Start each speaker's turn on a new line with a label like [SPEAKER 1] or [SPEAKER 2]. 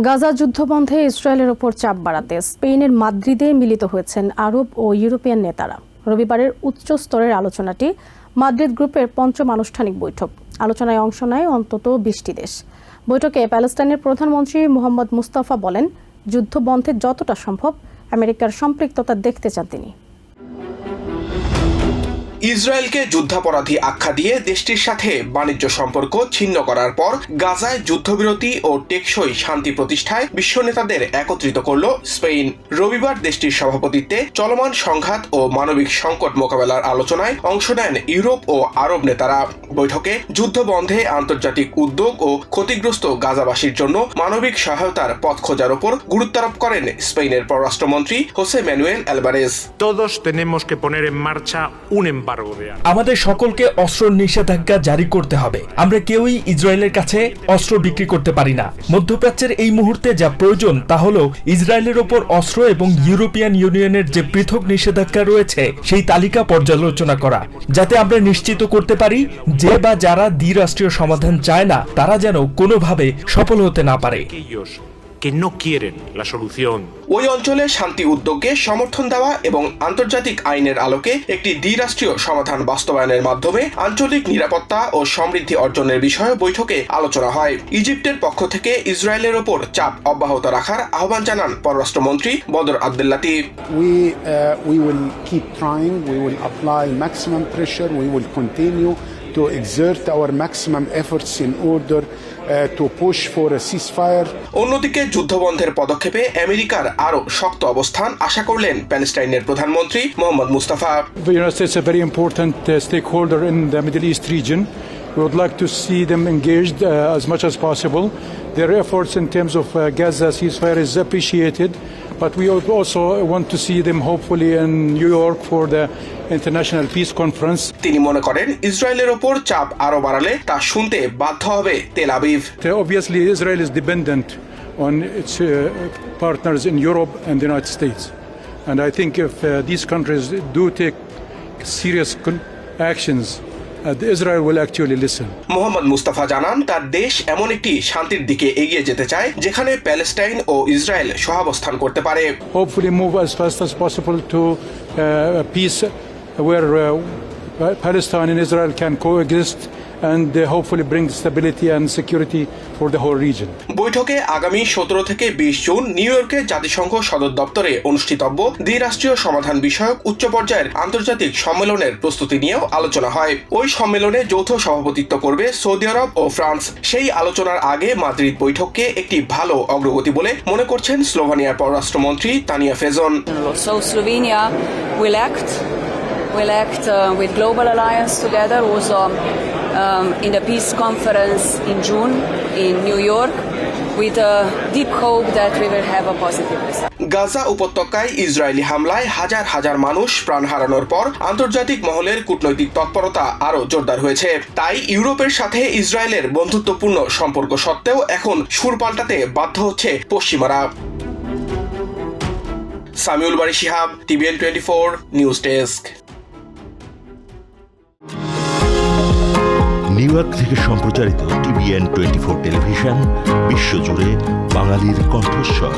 [SPEAKER 1] গাজা যুদ্ধবন্ধে ইসরায়েলের ওপর চাপ বাড়াতে স্পেনের মাদ্রিদে মিলিত হয়েছেন আরব ও ইউরোপিয়ান নেতারা। রবিবারের উচ্চ স্তরের আলোচনাটি মাদ্রিদ গ্রুপের পঞ্চম আনুষ্ঠানিক বৈঠক। আলোচনায় অংশ নেয় অন্তত 20টি দেশ। বৈঠকে প্যালেস্টাইনের প্রধানমন্ত্রী মোহাম্মদ মুস্তাফা বলেন, যুদ্ধবন্ধে যতটা সম্ভব আমেরিকার সম্পৃক্ততা দেখতে চান তিনি।
[SPEAKER 2] ইসরায়েলকে যুদ্ধাপরাধী আখ্যা দিয়ে দেশটির সাথে বাণিজ্য সম্পর্ক ছিন্ন করার পর গাজায় যুদ্ধবিরতি ও টেকসই শান্তি প্রতিষ্ঠায় বিশ্ব নেতাদের একত্রিত করল স্পেন। রবিবার দেশটির সভাপতিত্বে চলমান সংঘাত ও মানবিক সংকট মোকাবেলার আলোচনায় অংশ নেন ইউরোপ ও আরব নেতারা। বৈঠকে যুদ্ধ বন্ধে আন্তর্জাতিক উদ্যোগ ও ক্ষতিগ্রস্ত গাজাবাসীর জন্য মানবিক সহায়তার পথ খোঁজার উপর গুরুত্বারোপ করেন স্পেনের পররাষ্ট্রমন্ত্রী Jose Manuel Alvarez.
[SPEAKER 3] Todos tenemos que poner en marcha un embargo.
[SPEAKER 4] আমাদের সকলকে অস্ত্র নিষেধাজ্ঞা জারি করতে হবে। আমরা কেউই ইসরায়েলের কাছে অস্ত্র বিক্রি করতে পারি না। মধ্যপ্রাচ্যের এই মুহূর্তে যা প্রয়োজন তা হলো ইসরায়েলের ওপর অস্ত্র এবং ইউরোপিয়ান ইউনিয়নের যে পৃথক নিষেধাজ্ঞা রয়েছে সেই তালিকা পর্যালোচনা করা, যাতে আমরা নিশ্চিত করতে পারি যে বা যারা দ্বিরাষ্ট্রীয় সমাধান চায় না তারা যেন কোনোভাবে সফল হতে না পারে।
[SPEAKER 3] Que no quieren la solución.
[SPEAKER 2] ওই অঞ্চলে শান্তি উদ্যোগকে সমর্থন দেওয়া এবং আন্তর্জাতিক আইনের আলোকে একটি দ্বিরাষ্ট্রীয় সমাধান বাস্তবায়নের মাধ্যমে আঞ্চলিক নিরাপত্তা ও সমৃদ্ধি অর্জনের বিষয়ে বৈঠকে আলোচনা হয়। ইজিপ্টের পক্ষ থেকে ইসরায়েলের ওপর চাপ অব্যাহত রাখার আহ্বান জানান পররাষ্ট্রমন্ত্রী বদর Abdul Latif.
[SPEAKER 5] We will keep trying. We will apply maximum pressure. We will continue to exert our maximum efforts in order to push for a ceasefire.
[SPEAKER 2] অন্যদিকে যুদ্ধবন্ধের পদক্ষেপে আমেরিকার আরো শক্ত অবস্থান আশা করলেন প্যালেস্টাইনের প্রধানমন্ত্রী Mohammad Mustafa.
[SPEAKER 6] The United States is a very important stakeholder in the Middle East region. We would like to see them engaged as much as possible. Their efforts in terms of Gaza ceasefire is appreciated, but we also want to see them hopefully in New York for the International Peace Conference.
[SPEAKER 2] তিনি মনে করেন ইসরায়েলের ওপর চাপ আরো বাড়ালে তা শুনতে বাধ্য হবে Tel Aviv.
[SPEAKER 6] Obviously, Israel is dependent on its partners in Europe and the United States, and I think if these countries do take serious actions, Israel will actually listen.
[SPEAKER 2] Mohammad Mustafa জানান তার দেশ এমন একটি শান্তির দিকে এগিয়ে যেতে চায় যেখানে প্যালেস্টাইন ও ইসরায়েল সহাবস্থান করতে পারে।
[SPEAKER 6] Hopefully move as fast as possible to peace where Palestine and Israel can coexist and hopefully bring stability and security for the whole region.
[SPEAKER 2] বৈঠকে আগামী 17 থেকে 20 জুন নিউ ইয়র্কে জাতিসংঘ সদর দপ্তরে অনুষ্ঠিতব্য দ্বিরাষ্ট্রীয় সমাধান বিষয়ক উচ্চ পর্যায়ের আন্তর্জাতিক সম্মেলনের প্রস্তুতি নিয়েও আলোচনা হয়। ওই সম্মেলনে যৌথ সভাপতিত্ব করবে সৌদি আরব ও ফ্রান্স। সেই আলোচনার আগে মাদ্রিদ বৈঠককে একটি ভালো অগ্রগতি বলে মনে করছেন স্লোভানিয়ার পররাষ্ট্রমন্ত্রী Tania ফেজন।
[SPEAKER 7] So Slovenia will act with Global Alliance together also in the peace conference in June in New York with a deep hope that we will have a positive result.
[SPEAKER 2] Gaza উপত্যকায় ইসরায়েলি হামলায় হাজার হাজার মানুষ প্রাণ হারানোর পর আন্তর্জাতিক মহলের কূটনৈতিক তৎপরতা আরো জোরদার হয়েছে। তাই ইউরোপের সাথে ইসরায়েলের বন্ধুত্বপূর্ণ সম্পর্ক সত্ত্বেও এখন সুর পাল্টাতে বাধ্য হচ্ছে পশ্চিমারা। Samiul Bari Shihab, TVN 24 news desk.
[SPEAKER 8] New York থেকে সম্প্রচারিত TVN 24 টেলিভিশন বিশ্বজুড়ে বাঙালির কণ্ঠস্বর।